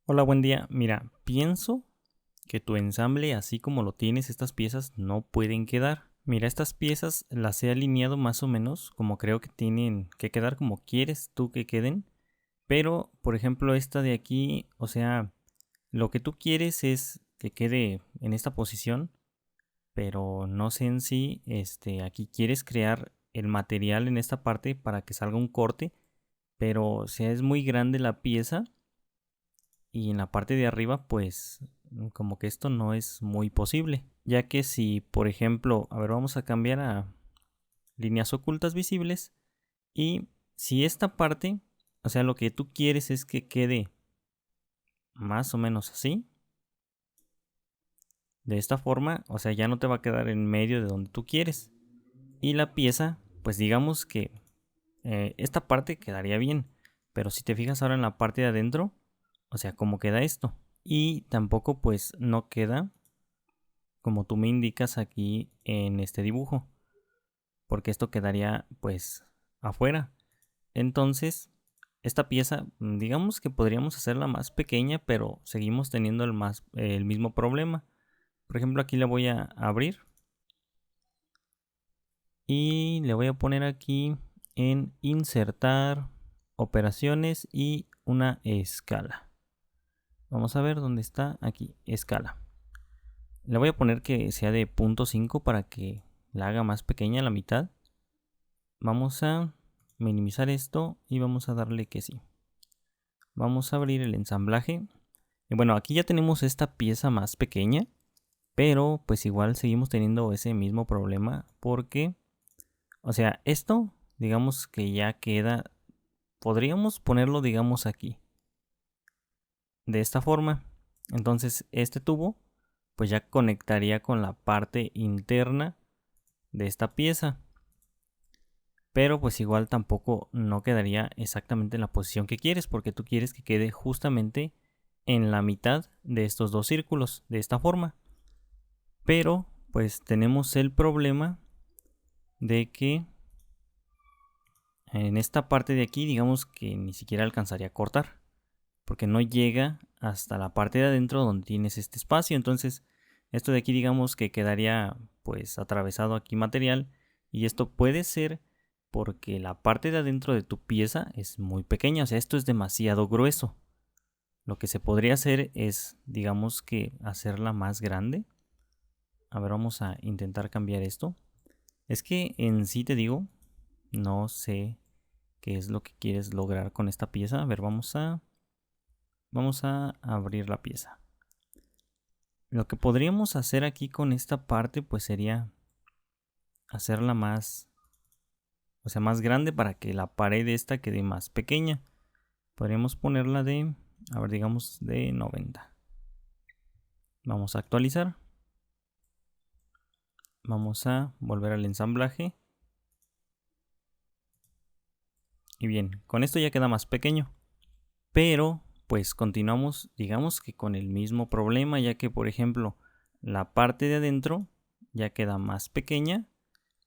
Hola, buen día. Mira, pienso que tu ensamble, así como lo tienes, estas piezas no pueden quedar. Mira, estas piezas las he alineado más o menos como creo que tienen que quedar, como quieres tú que queden. Pero, por ejemplo, esta de aquí, o sea, lo que tú quieres es que quede en esta posición, pero no sé en sí, aquí quieres crear el material en esta parte para que salga un corte, pero o sea, es muy grande la pieza. Y en la parte de arriba, pues como que esto no es muy posible, ya que si, por ejemplo, a ver, vamos a cambiar a líneas ocultas visibles y si esta parte, o sea, lo que tú quieres es que quede más o menos así, de esta forma, o sea, ya no te va a quedar en medio de donde tú quieres. Y la pieza, pues digamos que esta parte quedaría bien, pero si te fijas ahora en la parte de adentro, o sea, cómo queda esto. Y tampoco pues no queda como tú me indicas aquí en este dibujo, porque esto quedaría pues afuera. Entonces, esta pieza, digamos que podríamos hacerla más pequeña, pero seguimos teniendo el mismo problema. Por ejemplo, aquí la voy a abrir y le voy a poner aquí en insertar operaciones y una escala. Vamos a ver dónde está aquí, escala. Le voy a poner que sea de 0.5 para que la haga más pequeña, la mitad. Vamos a minimizar esto y vamos a darle que sí. Vamos a abrir el ensamblaje. Y bueno, aquí ya tenemos esta pieza más pequeña, pero pues igual seguimos teniendo ese mismo problema porque, o sea, esto digamos que ya queda, podríamos ponerlo digamos aquí, de esta forma. Entonces este tubo pues ya conectaría con la parte interna de esta pieza. Pero pues igual tampoco no quedaría exactamente en la posición que quieres, porque tú quieres que quede justamente en la mitad de estos dos círculos, de esta forma. Pero pues tenemos el problema de que en esta parte de aquí digamos que ni siquiera alcanzaría a cortar, porque no llega hasta la parte de adentro donde tienes este espacio. Entonces esto de aquí digamos que quedaría pues atravesado aquí material, y esto puede ser porque la parte de adentro de tu pieza es muy pequeña, o sea, esto es demasiado grueso. Lo que se podría hacer es, digamos que hacerla más grande. A ver, vamos a intentar cambiar esto. Es que en sí te digo, no sé qué es lo que quieres lograr con esta pieza. A ver, vamos a abrir la pieza. Lo que podríamos hacer aquí con esta parte pues sería hacerla más, o sea, más grande para que la pared esta quede más pequeña. Podríamos ponerla de, a ver, digamos de 90. Vamos a actualizar. Vamos a volver al ensamblaje. Y bien, con esto ya queda más pequeño. Pero pues continuamos, digamos que con el mismo problema, ya que por ejemplo la parte de adentro ya queda más pequeña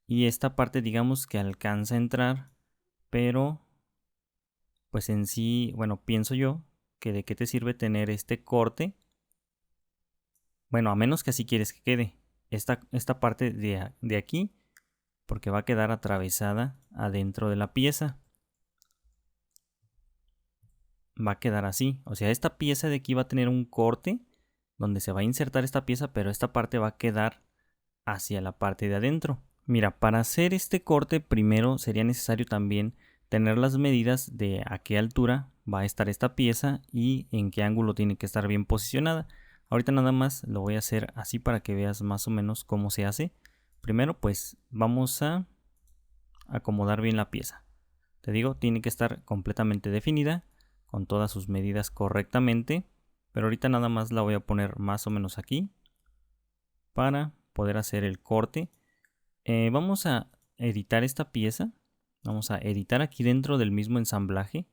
y esta parte digamos que alcanza a entrar, pero pues en sí, bueno, pienso yo que de qué te sirve tener este corte. Bueno, a menos que así quieres que quede esta parte de aquí, porque va a quedar atravesada adentro de la pieza. Va a quedar así, o sea, esta pieza de aquí va a tener un corte donde se va a insertar esta pieza, pero esta parte va a quedar hacia la parte de adentro. Mira, para hacer este corte primero sería necesario también tener las medidas de a qué altura va a estar esta pieza y en qué ángulo tiene que estar bien posicionada. Ahorita nada más lo voy a hacer así para que veas más o menos cómo se hace. Primero pues vamos a acomodar bien la pieza. Te digo, tiene que estar completamente definida con todas sus medidas correctamente, pero ahorita nada más la voy a poner más o menos aquí para poder hacer el corte. Vamos a editar esta pieza. Vamos a editar aquí dentro del mismo ensamblaje.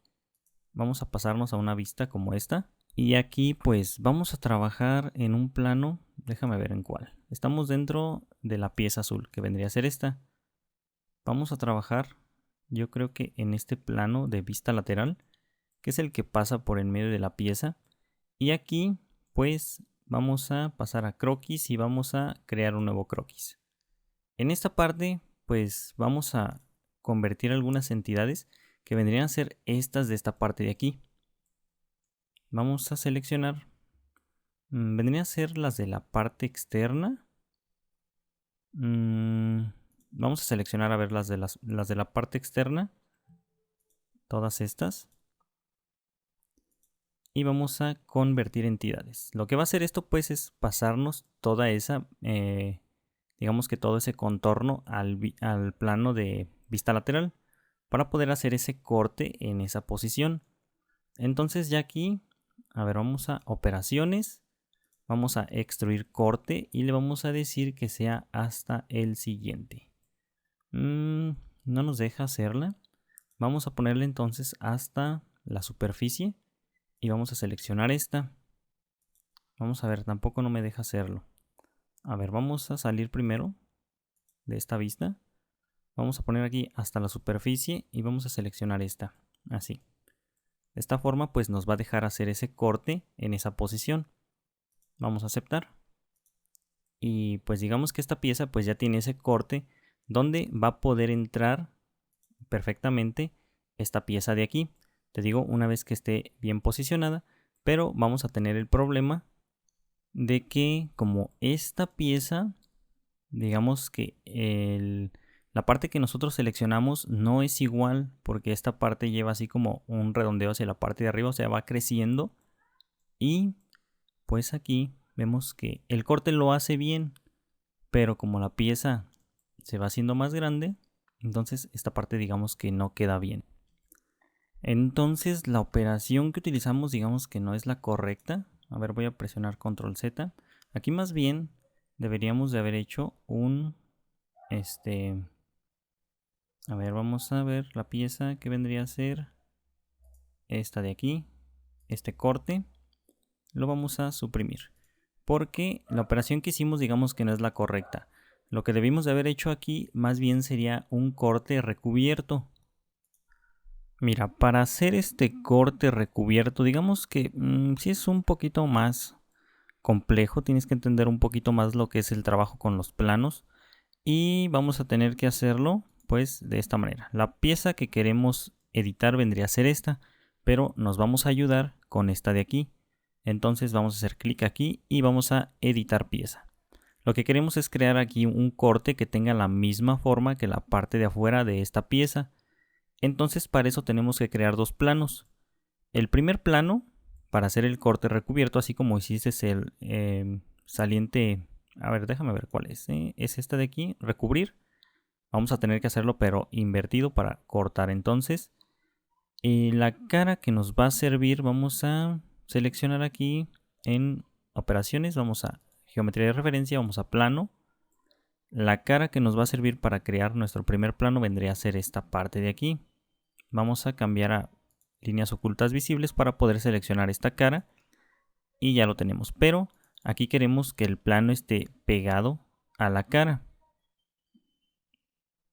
Vamos a pasarnos a una vista como esta. Y aquí pues vamos a trabajar en un plano. Déjame ver en cuál. Estamos dentro de la pieza azul, que vendría a ser esta. Vamos a trabajar, yo creo que en este plano de vista lateral, que es el que pasa por en medio de la pieza. Y aquí pues vamos a pasar a croquis y vamos a crear un nuevo croquis. En esta parte pues vamos a convertir algunas entidades que vendrían a ser estas de esta parte de aquí. Vamos a seleccionar, vendrían a ser las de la parte externa. Vamos a seleccionar a ver las de la parte externa, todas estas. Y vamos a convertir entidades. Lo que va a hacer esto pues es pasarnos toda esa, digamos que todo ese contorno al plano de vista lateral para poder hacer ese corte en esa posición. Entonces ya aquí, a ver, vamos a operaciones, vamos a extruir corte y le vamos a decir que sea hasta el siguiente. No nos deja hacerla. Vamos a ponerle entonces hasta la superficie. Y vamos a seleccionar esta. Vamos a ver, tampoco no me deja hacerlo. A ver, vamos a salir primero de esta vista. Vamos a poner aquí hasta la superficie y vamos a seleccionar esta. Así. De esta forma pues nos va a dejar hacer ese corte en esa posición. Vamos a aceptar. Y pues digamos que esta pieza pues ya tiene ese corte donde va a poder entrar perfectamente esta pieza de aquí. Te digo, una vez que esté bien posicionada, pero vamos a tener el problema de que como esta pieza, digamos que la parte que nosotros seleccionamos no es igual, porque esta parte lleva así como un redondeo hacia la parte de arriba, o sea, va creciendo. Y pues aquí vemos que el corte lo hace bien, pero como la pieza se va haciendo más grande, entonces esta parte digamos que no queda bien. Entonces la operación que utilizamos digamos que no es la correcta. A ver, voy a presionar control Z. Aquí más bien deberíamos de haber hecho un a ver, vamos a ver la pieza que vendría a ser esta de aquí. Este corte lo vamos a suprimir porque la operación que hicimos digamos que no es la correcta. Lo que debimos de haber hecho aquí más bien sería un corte recubierto. Mira, para hacer este corte recubierto, digamos que sí es un poquito más complejo. Tienes que entender un poquito más lo que es el trabajo con los planos. Y vamos a tener que hacerlo pues de esta manera. La pieza que queremos editar vendría a ser esta, pero nos vamos a ayudar con esta de aquí. Entonces vamos a hacer clic aquí y vamos a editar pieza. Lo que queremos es crear aquí un corte que tenga la misma forma que la parte de afuera de esta pieza. Entonces para eso tenemos que crear dos planos. El primer plano, para hacer el corte recubierto, así como hiciste el saliente, a ver, déjame ver cuál es. Es esta de aquí, recubrir. Vamos a tener que hacerlo pero invertido para cortar. Entonces, la cara que nos va a servir, vamos a seleccionar aquí en operaciones, vamos a geometría de referencia, vamos a plano. La cara que nos va a servir para crear nuestro primer plano vendría a ser esta parte de aquí. Vamos a cambiar a líneas ocultas visibles para poder seleccionar esta cara y ya lo tenemos, pero aquí queremos que el plano esté pegado a la cara.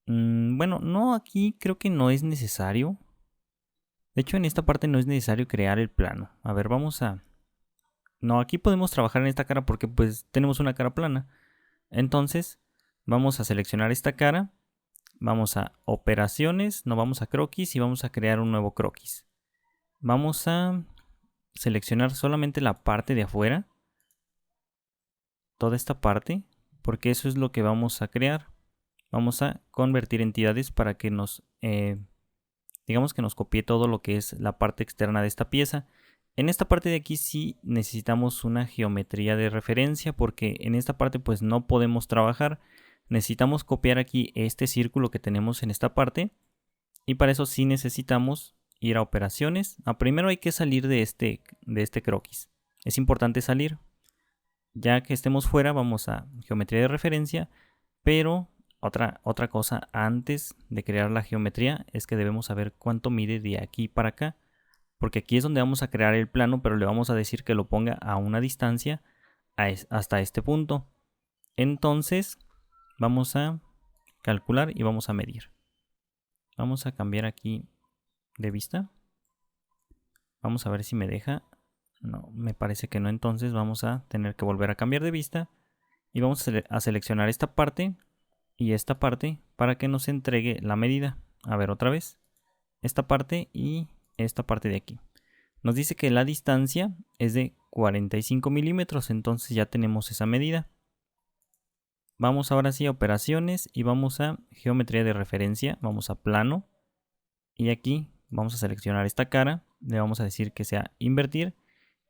Bueno, no, aquí creo que no es necesario. De hecho en esta parte no es necesario crear el plano. A ver, vamos a... No, aquí podemos trabajar en esta cara porque pues tenemos una cara plana. Entonces vamos a seleccionar esta cara. Vamos a operaciones, no vamos a croquis y vamos a crear un nuevo croquis. Vamos a seleccionar solamente la parte de afuera, toda esta parte, porque eso es lo que vamos a crear. Vamos a convertir entidades para que nos, digamos que nos copie todo lo que es la parte externa de esta pieza. En esta parte de aquí sí necesitamos una geometría de referencia porque en esta parte pues no podemos trabajar. Necesitamos copiar aquí este círculo que tenemos en esta parte y para eso sí necesitamos ir a operaciones. Primero hay que salir de este croquis. Es importante salir. Ya que estemos fuera vamos a geometría de referencia, pero otra cosa antes de crear la geometría es que debemos saber cuánto mide de aquí para acá, porque aquí es donde vamos a crear el plano, pero le vamos a decir que lo ponga a una distancia hasta este punto. Entonces vamos a calcular y vamos a medir. Vamos a cambiar aquí de vista. Vamos a ver si me deja. No, me parece que no, entonces vamos a tener que volver a cambiar de vista y vamos a seleccionar esta parte y esta parte para que nos entregue la medida. A ver, otra vez, esta parte y esta parte de aquí. Nos dice que la distancia es de 45 milímetros, entonces ya tenemos esa medida. Vamos ahora sí a operaciones y vamos a geometría de referencia, vamos a plano y aquí vamos a seleccionar esta cara, le vamos a decir que sea invertir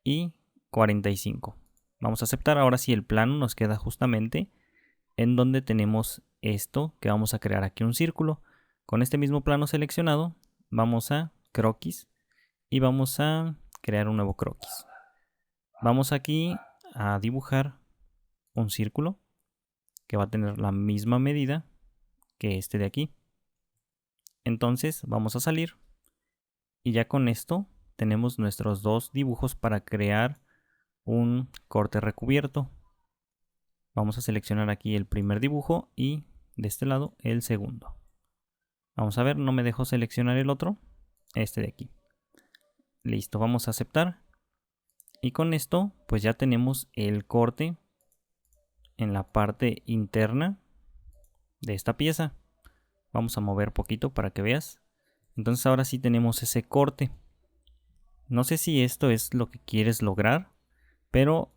y 45. Vamos a aceptar. Ahora sí el plano nos queda justamente en donde tenemos esto, que vamos a crear aquí un círculo. Con este mismo plano seleccionado vamos a croquis y vamos a crear un nuevo croquis. Vamos aquí a dibujar un círculo que va a tener la misma medida que este de aquí. Entonces vamos a salir y ya con esto tenemos nuestros dos dibujos para crear un corte recubierto. Vamos a seleccionar aquí el primer dibujo y de este lado el segundo. Vamos a ver, no me dejó seleccionar el otro, este de aquí. Listo, vamos a aceptar. Y con esto pues ya tenemos el corte en la parte interna de esta pieza. Vamos a mover poquito para que veas. Entonces ahora sí tenemos ese corte. No sé si esto es lo que quieres lograr, pero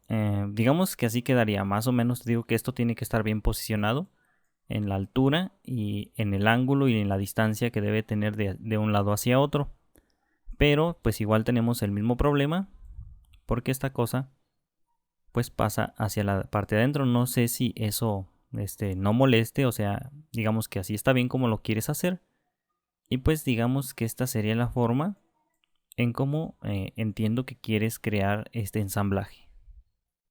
digamos que así quedaría. Más o menos te digo que esto tiene que estar bien posicionado en la altura y en el ángulo y en la distancia que debe tener de un lado hacia otro. Pero pues igual tenemos el mismo problema porque esta cosa pues pasa hacia la parte de adentro. No sé si eso no moleste, o sea, digamos que así está bien como lo quieres hacer. Y pues digamos que esta sería la forma en cómo entiendo que quieres crear este ensamblaje.